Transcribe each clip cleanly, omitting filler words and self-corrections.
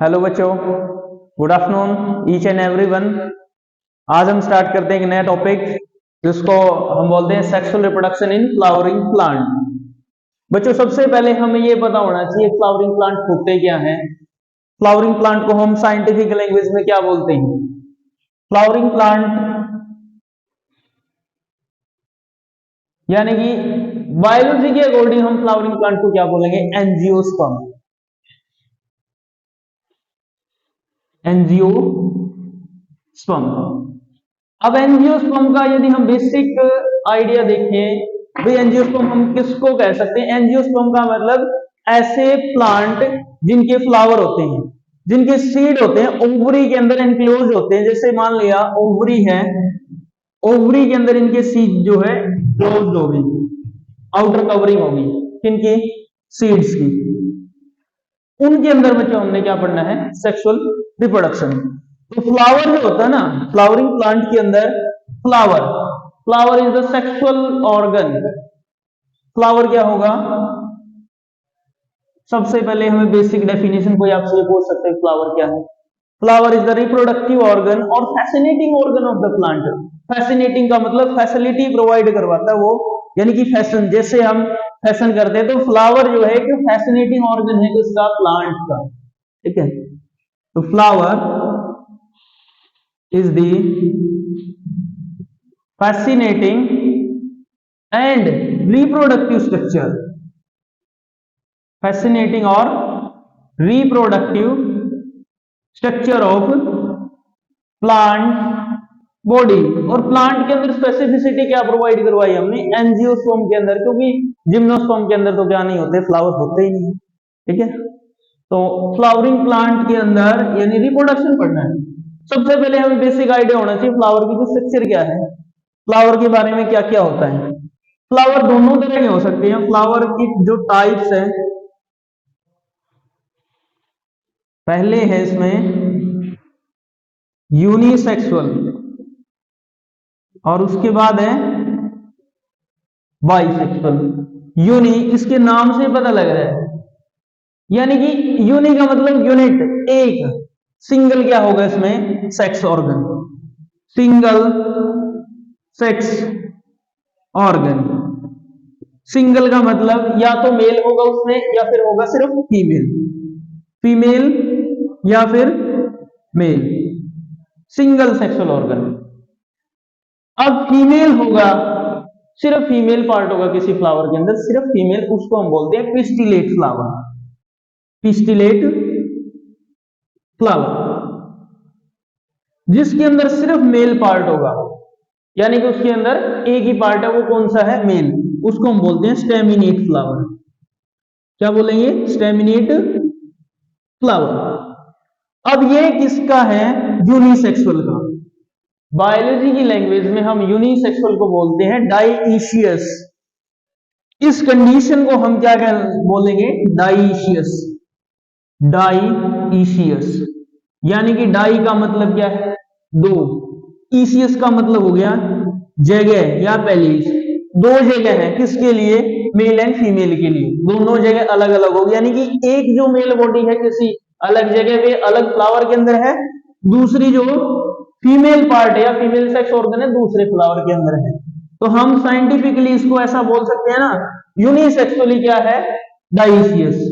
Hello बच्चों, good afternoon each and everyone. आज हम स्टार्ट करते हैं एक नया टॉपिक जिसको हम बोलते हैं sexual reproduction in flowering plant. बच्चों, सबसे पहले हमें ये पता होना चाहिए फ्लावरिंग प्लांट होते क्या हैं। फ्लावरिंग प्लांट को हम साइंटिफिक लैंग्वेज में क्या बोलते हैं? फ्लावरिंग प्लांट यानी कि बायोलॉजी के अकॉर्डिंग हम फ्लावरिंग प्लांट को क्या बोलेंगे? एंजियोस्पर्म। एंजियोस्पर्म। अब एंजियोस्पर्म का यदि हम बेसिक आइडिया देखें, भाई एंजियोस्पर्म हम किसको कह सकते हैं? एंजियोस्पर्म का मतलब ऐसे प्लांट जिनके फ्लावर होते हैं, जिनके सीड होते हैं ओवरी के अंदर एनक्लोज होते हैं। जैसे मान लिया ओवरी है, ओवरी के अंदर इनके सीड जो है क्लोज हो गई, आउटर कवरिंग होगी किनकी? सीड्स की। उनके अंदर बच्चों हमने क्या पढ़ना है? Sexual reproduction. तो फ्लावर जो होता है ना, फ्लावरिंग प्लांट के अंदर flower, flower is the sexual organ. Flower क्या होगा? सबसे पहले हमें बेसिक डेफिनेशन कोई आपसे ये पूछ सकते हैं फ्लावर क्या है? Flower is the reproductive organ और fascinating organ of the plant. Fascinating का मतलब फैसिलिटी प्रोवाइड करवाता है वो, यानी कि फैशन, जैसे हम फैशन करते हैं, तो फ्लावर जो है कि फैसिनेटिंग ऑर्गन है किसका? प्लांट का। ठीक है, तो flower is the fascinating and reproductive structure, fascinating और reproductive structure of plant body। और प्लांट के अंदर स्पेसिफिसिटी क्या प्रोवाइड करवाई हमने? एंजियोस्पर्म के अंदर, क्योंकि जिम्नोस्पर्म के अंदर तो क्या नहीं होते? फ्लावर होते ही नहीं। ठीक है, तो फ्लावरिंग प्लांट के अंदर यानी रिप्रोडक्शन पढ़ना है। सबसे पहले हमें बेसिक आइडिया होना चाहिए फ्लावर की स्ट्रक्चर क्या है, फ्लावर के बारे में क्या क्या होता है। फ्लावर दोनों तरह के हो सकते हैं। फ्लावर की जो टाइप्स है, पहले है इसमें यूनिसेक्सुअल और उसके बाद है बाइसेक्सुअल। यूनि इसके नाम से पता लग रहा है, यानी कि यूनि का मतलब यूनिट, एक। सिंगल क्या होगा इसमें? Sex organ, single sex organ. Single का मतलब या तो मेल होगा उसमें या फिर होगा सिर्फ फीमेल, फीमेल या फिर मेल, सिंगल सेक्सुअल ऑर्गन। अब फीमेल होगा, सिर्फ फीमेल पार्ट होगा किसी फ्लावर के अंदर, सिर्फ फीमेल, उसको हम बोलते हैं पिस्टिलेट फ्लावर। पिस्टिलेट फ्लावर जिसके अंदर सिर्फ मेल पार्ट होगा, यानी कि उसके अंदर एक ही पार्ट है, वो कौन सा है? मेल। उसको हम बोलते हैं स्टेमिनेट फ्लावर। क्या बोलेंगे? Staminate flower. अब ये किसका है? यूनिसेक्सुअल का। बायोलॉजी की लैंग्वेज में हम यूनिसेक्सुअल को बोलते हैं डाइईशियस। इस कंडीशन को हम क्या बोलेंगे? डाइईशियस। डाइईशियस यानी कि डाई का मतलब क्या है? दो, ईसीएस का मतलब हो गया जगह या पैलेस। दो जगह है किसके लिए? मेल एंड फीमेल के लिए। दोनों जगह अलग अलग होगी, यानी कि एक जो मेल बॉडी है किसी अलग जगह पे अलग फ्लावर के अंदर है, दूसरी जो फीमेल पार्ट है या फीमेल सेक्स ऑर्गन है दूसरे फ्लावर के अंदर है। तो हम साइंटिफिकली इसको ऐसा बोल सकते हैं ना, यूनिसेक्सुअली क्या है? डाइशियस।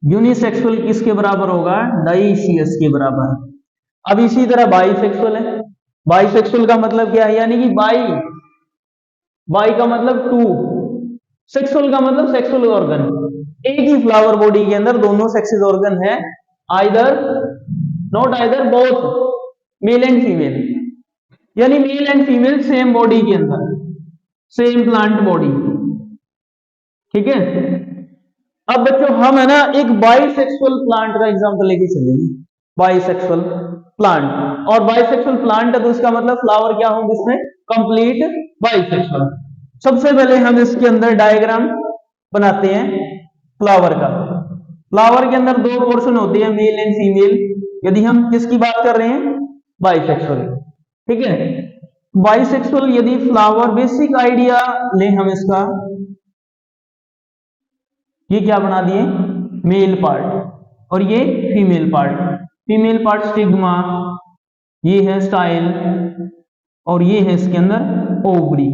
यूनिसेक्सुअल किसके बराबर होगा? डाइशियस के बराबर। अब इसी तरह बाइसेक्सुअल है। बाइसेक्सुअल का मतलब क्या है? यानी कि बाई, बाई का मतलब टू, सेक्सुअल का मतलब सेक्सुअल ऑर्गन। एक ही फ्लावर बॉडी के अंदर दोनों सेक्सेस ऑर्गन है, either not either both, male and female, यानी male and female same body के अंदर, सेम प्लांट बॉडी। ठीक है, अब बच्चों हम है ना एक बाइसेक्सुअल प्लांट का एग्जांपल लेके चलेंगे। बाइसेक्सुअल प्लांट, और बाइसेक्सुअल प्लांट है तो इसका मतलब फ्लावर क्या होंगे इसमें? Complete bisexual. सबसे पहले हम इसके अंदर डायग्राम बनाते हैं फ्लावर का। फ्लावर के अंदर दो पोर्शन होते हैं, मेल एंड फीमेल, यदि हम किसकी बात कर रहे हैं? बाइसेक्सुअल। ठीक है, बाइसेक्सुअल यदि फ्लावर, बेसिक आइडिया ले हम इसका, ये क्या बना दिए? मेल पार्ट और ये female part. Female part stigma, ये है स्टाइल और ये है इसके अंदर ओवरी।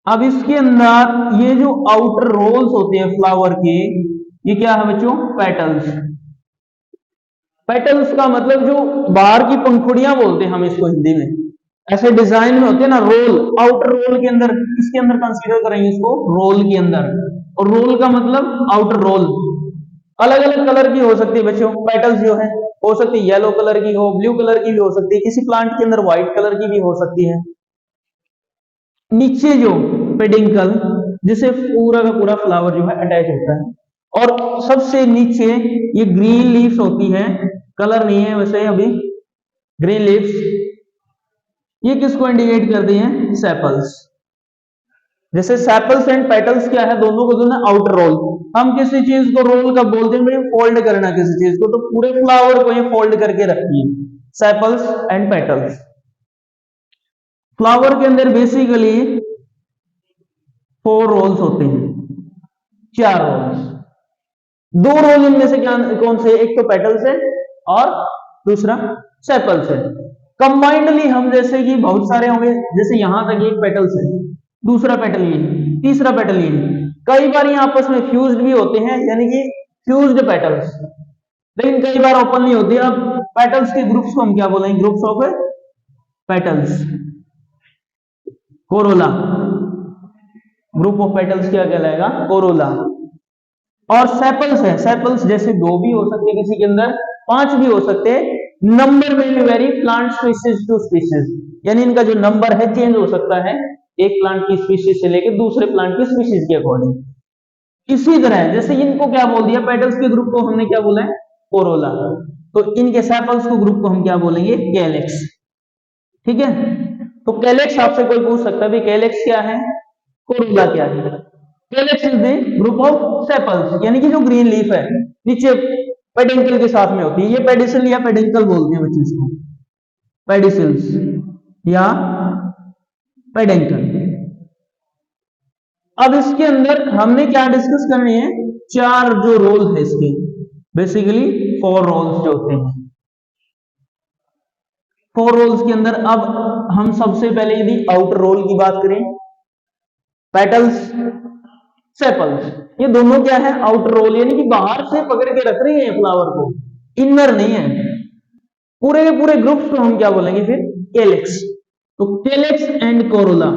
अब इसके अंदर ये जो आउटर रोल्स होते हैं फ्लावर के, ये क्या है बच्चों? पेटल्स। पेटल्स का मतलब जो बाहर की पंखुड़ियां बोलते हैं हम इसको हिंदी में, ऐसे डिजाइन में होते हैं ना रोल, आउटर रोल के अंदर, इसके अंदर कंसीडर करेंगे इसको रोल के अंदर। और रोल का मतलब आउटर रोल। अलग अलग कलर की हो सकती है बच्चों पेटल्स जो है, हो सकती है येलो कलर की हो, ब्लू कलर की भी हो सकती है, किसी प्लांट के अंदर व्हाइट कलर की भी हो सकती है। नीचे जो पेडिंकल जिसे पूरा का पूरा फ्लावर जो है अटैच होता है, और सबसे नीचे ये ग्रीन लीव्स होती है, कलर नहीं है वैसे अभी, ग्रीन लीव्स, ये किसको इंडिकेट करती हैं? सेपल्स। जैसे सेपल्स एंड पेटल्स क्या है, दोनों को दोनों आउटर रोल। हम किसी चीज को रोल कब बोलते हैं भाई? फोल्ड करना किसी चीज को, तो पूरे फ्लावर को ये फोल्ड करके रखती है, सेपल्स एंड पेटल्स। फ्लावर के अंदर बेसिकली 4 रोल्स होते हैं, 4 रोल्स। 2 रोल इनमें से क्या कौन से? एक तो पेटल्स है और दूसरा सेपल्स है। कंबाइंडली हम जैसे कि बहुत सारे होंगे, जैसे यहां तक एक पेटल्स है, दूसरा पेटल ये, तीसरा पेटल ये, कई बार ये आपस में फ्यूज्ड भी होते हैं, यानी कि फ्यूज्ड पेटल्स, लेकिन कई बार ओपन नहीं होती। अब पेटल्स के ग्रुप्स को हम क्या बोलेंगे? Groups of petals. Corolla, group of petals क्या कहलाएगा? कोरोला। और सेपल्स है, सेपल्स जैसे 2 भी हो सकते हैं किसी के अंदर, 5 भी हो सकते हैं। नंबर में भी vary plant species to species, यानी इनका जो नंबर है चेंज हो सकता है एक प्लांट की स्पीशीज से लेकर दूसरे प्लांट की स्पीशीज के अकॉर्डिंग। इसी तरह जैसे इनको क्या बोल दिया? पेटल्स के ग्रुप को हमने क्या बोला है? कोरोला। तो इनके सेपल्स को ग्रुप को हम क्या बोलेंगे? कैलेक्स। ठीक है, तो कैलेक्स आपसे कोई पूछ सकता है भाई कैलेक्स क्या है, कोरोला क्या है? Calyx is the group of sepals, यानी कि जो ग्रीन लीफ है नीचे पेडिकल के साथ में होती है, ये पेडिसिल या पेडिकल बोलते हैं बच्चे इसको, पेडिसिल्स या पेडिकल। अब इसके अंदर हमने क्या डिस्कस करनी है? 4 जो रोल है इसके, बेसिकली 4 रोल्स जो होते हैं। 4 रोल्स के अंदर अब हम सबसे पहले यदि आउटर रोल की बात करें, पेटल्स, सेपल्स, ये दोनों क्या है? आउटर रोल, यानी कि बाहर से पकड़ के रख रही है फ्लावर को, इनर नहीं है। पूरे के पूरे ग्रुप्स को हम क्या बोलेंगे फिर? कैलेक्स। तो calyx and Corolla,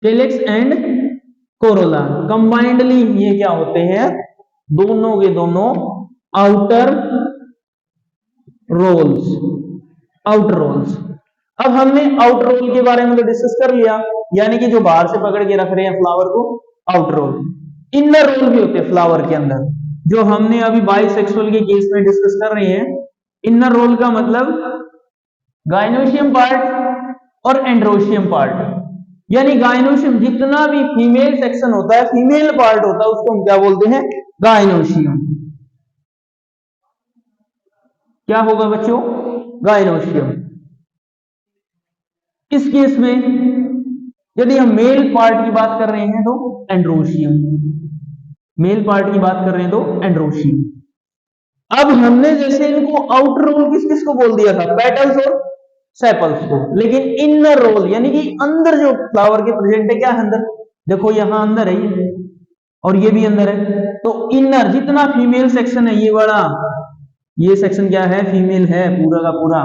calyx and Corolla combinedly ये क्या होते हैं? दोनों के दोनों आउटर रोल्स, आउटर रोल्स। अब हमने आउटर रोल के बारे में तो डिस्कस कर लिया, यानी कि जो बाहर से पकड़ के रख रहे हैं फ्लावर को, आउटर रोल। इनर रोल भी होते हैं फ्लावर के अंदर, जो हमने अभी बाइसेक्सुअल के केस में डिस्कस कर रहे हैं। इनर रोल का मतलब गाइनोशियम पार्ट और एंड्रोशियम पार्ट, यानी गाइनोशियम जितना भी फीमेल सेक्शन होता है, फीमेल पार्ट होता है, उसको हम क्या बोलते हैं? गाइनोशियम। क्या होगा बच्चों? गाइनोशियम। इस केस में यदि हम मेल पार्ट की बात कर रहे हैं तो एंड्रोशियम, मेल पार्ट की बात कर रहे हैं तो एंड्रोशियम। अब हमने जैसे इनको आउटर रोल किस किस को बोल दिया था? पेटल्स और सेपल्स को, लेकिन इनर रोल यानी कि अंदर जो फ्लावर के प्रेजेंट है, क्या है अंदर? देखो यहां अंदर है ये, और ये भी अंदर है, तो इनर जितना फीमेल सेक्शन है, ये वाला, ये सेक्शन क्या है? फीमेल है पूरा का पूरा,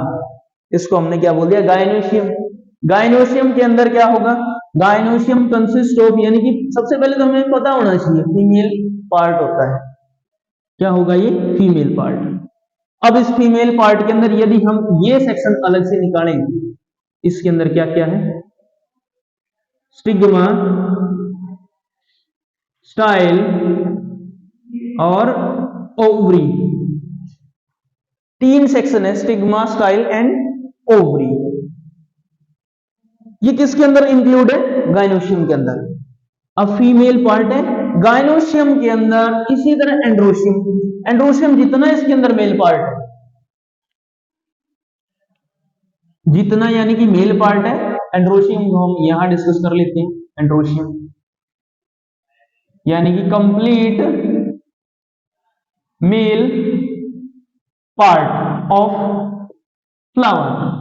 इसको हमने क्या बोल दिया? गाइनोशियम। गाइनोशियम के अंदर क्या होगा? गाइनोशियम कंसिस्ट ऑफ, यानी कि सबसे पहले तो हमें पता होना चाहिए फीमेल पार्ट होता है, क्या होगा? ये फीमेल पार्ट। अब इस फीमेल पार्ट के अंदर यदि हम ये सेक्शन अलग से निकालें, इसके अंदर क्या क्या है? स्टिग्मा, स्टाइल और ओवरी, 3 सेक्शन है, स्टिग्मा, स्टाइल एंड ओवरी। ये किसके अंदर इंक्लूड है? गाइनोशियम के अंदर। अब फीमेल पार्ट है गाइनोशियम के अंदर, इसी तरह एंड्रोशियम, एंड्रोशियम जितना इसके अंदर मेल पार्ट है, जितना यानी कि मेल पार्ट है, एंड्रोशियम को हम यहां डिस्कस कर लेते हैं। एंड्रोशियम यानी कि complete male part of flower.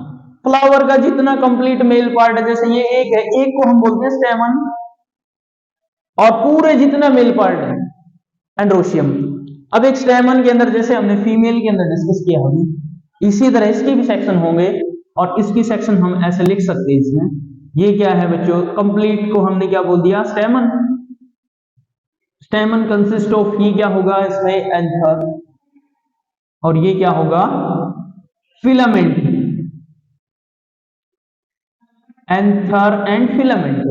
Flower का जितना कंप्लीट मेल पार्ट है, जैसे ये एक है, एक को हम बोलते हैं स्टेमन, और पूरे जितना मेल पार्ट है एंड्रोशियम। अब एक स्टेमन के अंदर जैसे हमने फीमेल के अंदर डिस्कस किया अभी, इसी तरह इसके भी सेक्शन होंगे, और इसकी सेक्शन हम ऐसे लिख सकते हैं इसमें। ये क्या है बच्चों, कंप्लीट को हमने क्या बोल दिया, स्टेमन। स्टेमन कंसिस्ट ऑफ, ये क्या होगा इसमें, एंथर, और ये क्या होगा, filament. Anther and filament.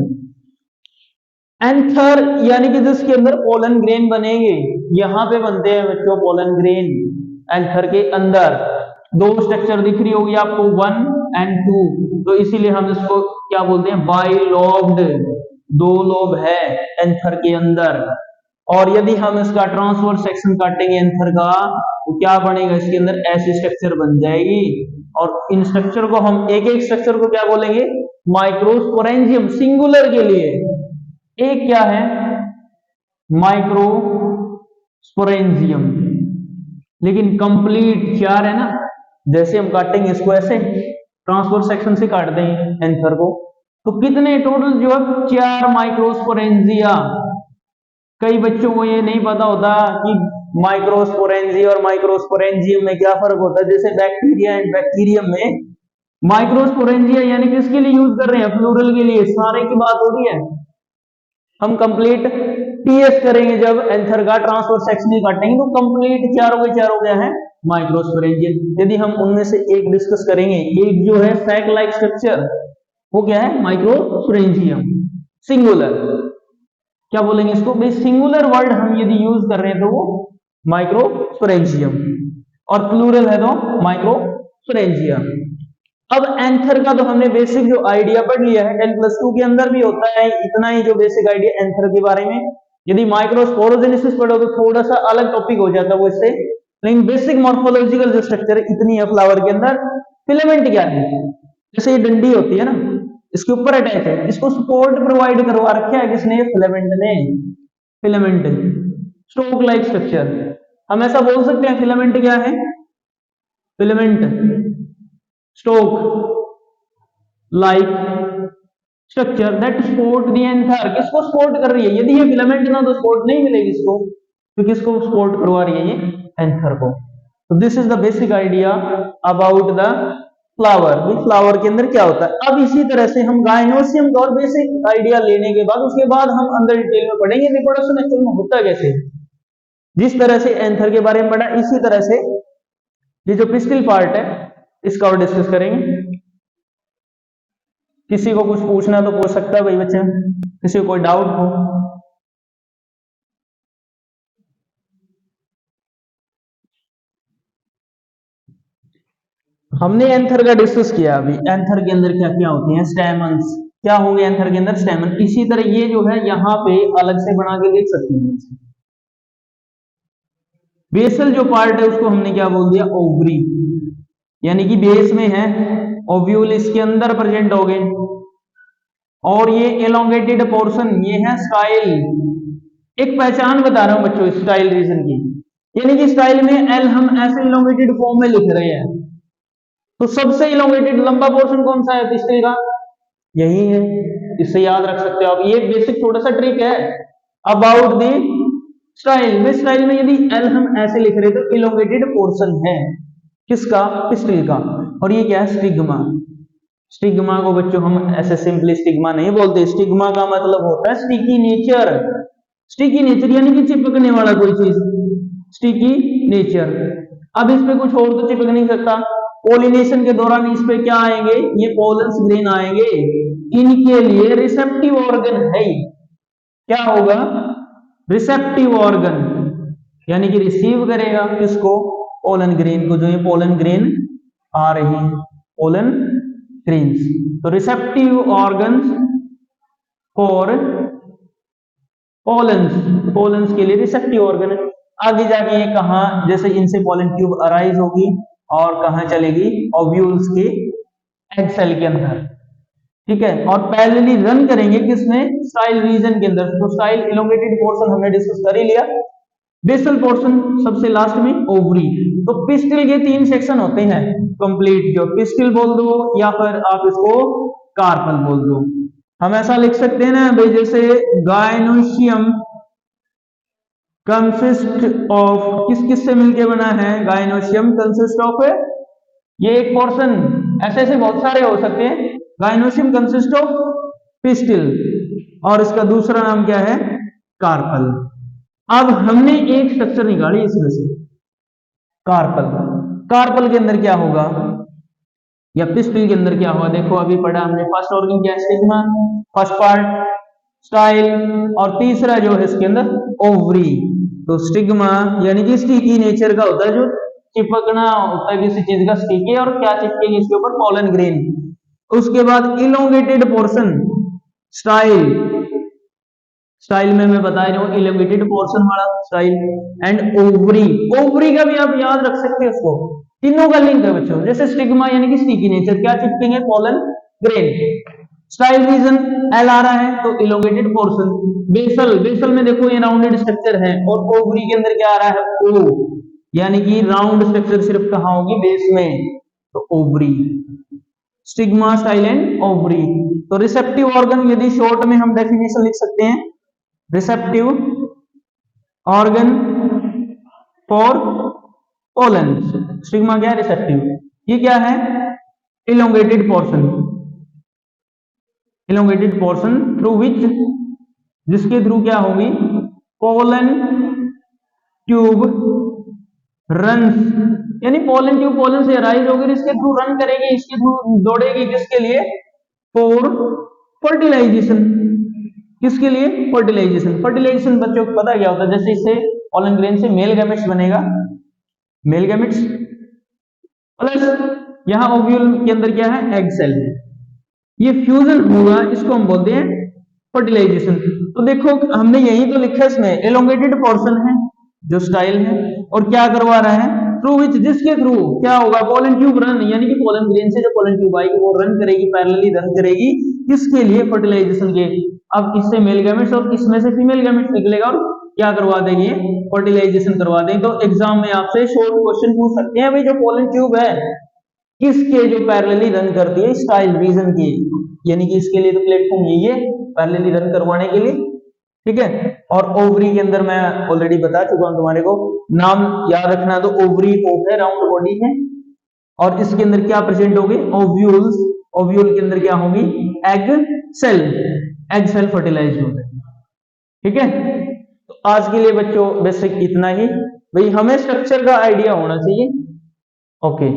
Anther यानी कि जिसके अंदर पोलन ग्रेन बनेंगे, यहां पे बनते हैं बच्चों पोलन ग्रेन। एंथर के अंदर दो स्ट्रक्चर दिख रही होगी आपको, 1 एंड 2, तो इसीलिए हम इसको क्या बोलते हैं, बाइलोब्ड, दो लोब है एंथर के अंदर। और यदि हम इसका ट्रांसवर्स सेक्शन काटेंगे एंथर का, तो क्या बनेगा, इसके अंदर ऐसी स्ट्रक्चर बन जाएगी। और इन स्ट्रक्चर को हम एक एक स्ट्रक्चर को क्या बोलेंगे, माइक्रोस्पोरेंजियम, सिंगुलर के लिए। एक क्या है, माइक्रोस्पोरेंजियम, लेकिन कंप्लीट 4 है ना, जैसे हम काटेंगे इसको ऐसे ट्रांसवर्स सेक्शन से काट देंगे एंथर को, तो कितने टोटल जो है 4 माइक्रोस्पोरेंजिया। कई बच्चों को ये नहीं पता होता कि माइक्रोस्पोरेंजिया और माइक्रोस्पोरेंजियम में क्या फर्क होता है। जैसे बैक्टीरिया एंड बैक्टीरियम में माइक्रोस्पोरेंजिया यानी किसके लिए यूज कर रहे हैं, प्लूरल के लिए, सारे की बात हो रही है। हम कंप्लीट टीएस करेंगे जब एंथर का ट्रांसवर्स सेक्शन ही काटेंगे, तो कंप्लीट चारों के चारों क्या है, माइक्रोस्पोरेंजियम। यदि हम उनमें से एक डिस्कस करेंगे, एक जो है सैक लाइक स्ट्रक्चर, वो क्या है, माइक्रोस्पोरेंजियम सिंगुलर। क्या बोलेंगे इसको भाई, सिंगुलर वर्ड हम यदि यूज कर रहे हैं तो वो माइक्रोस्पोरेंजियम, और प्लूरल है तो माइक्रोस्पोरेंजिया। अब एंथर का तो हमने बेसिक जो आइडिया पढ़ लिया है, 10+2 के अंदर भी होता है इतना ही जो बेसिक आइडिया एंथर के बारे में। यदि माइक्रोस्पोरोजेनेसिस पढ़ो तो थोड़ा सा अलग टॉपिक हो जाता है वो इससे, लेकिन बेसिक मॉर्फोलॉजिकल जो स्ट्रक्चर है इतनी है फ्लावर के अंदर। फिलामेंट क्या है, जैसे ये डंडी होती है ना, इसके ऊपर अटैच है, इसको सपोर्ट प्रोवाइड करवा रखा है किसने, फिलामेंट ने। फिलामेंट स्टोक लाइक स्ट्रक्चर, हम ऐसा बोल सकते हैं फिलामेंट क्या है, filament stalk like structure that support the anther, किसको सपोर्ट कर रही है, यदि ये फिलामेंट ना तो सपोर्ट नहीं मिलेगी इसको, तो किसको सपोर्ट करवा रही है, ये एंथर को। तो this is the basic idea about the flower. Flower के अंदर क्या होता है। अब इसी तरह से हम गायनोसियम का और बेसिक आइडिया लेने के बाद उसके बाद हम अंदर डिटेल में पढ़ेंगे रिप्रोडक्शन एक्चुअल में होता कैसे। जिस तरह से एंथर के बारे में पढ़ा, इसी तरह से ये जो पिस्टिल पार्ट है इसका और डिस्कस करेंगे। किसी को कुछ पूछना तो पूछ सकता है भाई बच्चे, किसी को कोई डाउट हो। हमने एंथर का डिस्कस किया अभी, एंथर के अंदर क्या क्या होते हैं, स्टेमन्स क्या होंगे एंथर के अंदर, स्टेमन। इसी तरह ये जो है यहाँ पे अलग से बना के देख सकते हैं। बेसल जो पार्ट है उसको हमने क्या बोल दिया, ओवरी, यानी कि बेस में है, ओव्यूल इसके अंदर प्रेजेंट हो गए, और ये एलोंगेटेड पोर्शन ये है स्टाइल। एक पहचान बता रहा हूं बच्चों स्टाइल रीजन की, यानी कि स्टाइल में एल हम ऐसे एलोंगेटेड फॉर्म में लिख रहे हैं, तो सबसे इलोंगेटेड लंबा पोर्शन कौन सा है पिस्टिल का, यही है, इससे याद रख सकते हो आप। ये बेसिक थोड़ा सा ट्रिक है अबाउट द स्टाइल। में स्टाइल में यदि एल हम ऐसे लिख रहे तो इलोंगेटेड पोर्शन है किसका, पिस्टिल का। और ये क्या है, स्टिग्मा। स्टिग्मा को बच्चों हम ऐसे सिंपली स्टिग्मा नहीं बोलते, स्टिग्मा का मतलब होता है स्टिकी नेचर। स्टिकी नेचर यानी कि चिपकने वाला कोई चीज, स्टिकी नेचर। अब इस पे कुछ और तो चिपक नहीं सकता। पोलिनेशन के दौरान इस पे क्या आएंगे, ये पोलन्स ग्रेन आएंगे, इनके लिए रिसेप्टिव ऑर्गन है। क्या होगा, रिसेप्टिव ऑर्गन, यानी कि रिसीव करेगा किसको, पोलन ग्रेन को, जो ये पोलन ग्रेन आ रही है, पोलन ग्रेन्स। तो receptive organs for pollens, pollens के लिए रिसेप्टिव ऑर्गन। आगे जाके ये कहा, जैसे इनसे पोलन ट्यूब अराइज होगी और कहां चलेगी, ओव्यूल्स के एग सेल के अंदर, ठीक है। और पैरेलली रन करेंगे किसमें, स्टाइल रीजन के अंदर। तो स्टाइल इलोंगेटेड पोर्शन हमने डिस्कस कर ही लिया। बेसल पोर्शन सबसे लास्ट में ओवरी। तो पिस्टिल के 3 सेक्शन होते हैं कंप्लीट, जो पिस्टिल बोल दो या फिर आप इसको कार्पल बोल दो। हम ऐसा लिख सकते हैं ना भाई, जैसे गायनोशियम कंसिस्ट ऑफ, किस किस से मिलके बना है, गायनोशियम कंसिस्ट ऑफ, ये एक पोर्शन, ऐसे ऐसे बहुत सारे हो सकते हैं। गायनोशियम कंसिस्ट ऑफ पिस्टिल, और इसका दूसरा नाम क्या है, कार्पल। अब हमने एक स्ट्रक्चर निकाली इसमें से, कार्पल। कार्पल के अंदर क्या होगा या पिस्टिल के अंदर क्या होगा, देखो अभी पढ़ा हमने, फर्स्ट ऑर्गन क्या है, स्टिग्मा, फर्स्ट पार्ट स्टाइल, और तीसरा जो है इसके अंदर ओवरी। तो स्टिग्मा यानी कि स्टिकी नेचर का होता है, जो चिपकना होता है किसी चीज का, स्टिकी, और क्या चिपकेगी इसके ऊपर, पॉलन ग्रेन। उसके बाद इलोंगेटेड पोर्शन स्टाइल, स्टाइल में मैं बता रहा हूँ इलोंगेटेड पोर्शन वाला स्टाइल, एंड ओवरी। ओवरी का भी आप याद रख सकते हैं उसको, तीनों का लिंक है बच्चों। जैसे स्टिग्मा यानी कि स्टिकी नेचर, क्या चिपकेंगे, पॉलन ग्रेन। स्टाइल रीजन एल आ रहा है तो इलोंगेटेड पोर्शन। बेसल, बेसल में देखो ये राउंडेड स्ट्रक्चर है, और ओवरी के अंदर क्या आ रहा है, ओ, यानी कि राउंड स्ट्रक्चर सिर्फ कहां होगी, बेस में, तो ovary. Stigma, style and ovary. तो रिसेप्टिव ऑर्गन, यदि शॉर्ट में हम डेफिनेशन लिख सकते हैं, receptive organ for pollen. Stigma क्या है, रिसेप्टिव। ये क्या है, elongated portion, elongated portion through which, जिसके थ्रू क्या होगी, पोलन ट्यूब रन्स, यानी पोलन ट्यूब पोलन से अराइज होगी, इसके थ्रू रन करेगी, इसके थ्रू दौड़ेगी, किसके लिए, फॉर फर्टिलाइजेशन। किसके लिए, फर्टिलाइजेशन। फर्टिलाइजेशन बच्चों को पता क्या होता है, जैसे इससे पोलन ग्रेन से मेल गैमेट्स बनेगा, मेल गैमेट्स, प्लस यहां ओव्यूल के अंदर क्या है, एग सेल, ये फ्यूजन होगा, इसको हम बोलते हैं फर्टिलाइजेशन। तो देखो हमने यही तो लिखा है इसमें, एलोंगेटेड पोर्शन है जो स्टाइल है, और क्या करवा रहा है, थ्रू विच, जिसके थ्रू क्या होगा, पोलन ट्यूब रन, यानी कि पोलन ग्रेन से जो पोलन ट्यूब आएगी वो रन करेगी, पैरेलली रन करेगी, किसके लिए, फर्टिलाइजेशन के। अब इससे मेल गैमेट्स और इसमें से फीमेल गैमेट्स निकलेगा, और क्या करवा देंगे, फर्टिलाइजेशन करवा देंगे। तो एग्जाम में आपसे शॉर्ट क्वेश्चन पूछ सकते हैं, भाई जो पोलन ट्यूब है किसके जो पैरेलली रन करती है, स्टाइल रीजन की, यानी कि इसके लिए तो प्लेटफॉर्म यही है पैरेलली रन करवाने के लिए, ठीक है। और ओवरी के अंदर मैं ऑलरेडी बता चुका हूं तुम्हारे को, नाम याद रखना, तो ओवरी ओव है, राउंड बॉडी है, और इसके अंदर क्या प्रेजेंट होगी, ओव्यूल्स, ओव्यूल के अंदर क्या होगी, egg cell, egg cell fertilize होते हैं, ठीक है। तो आज के लिए बच्चों बेसिक इतना ही, भाई हमें स्ट्रक्चर का आइडिया होना चाहिए, ओके।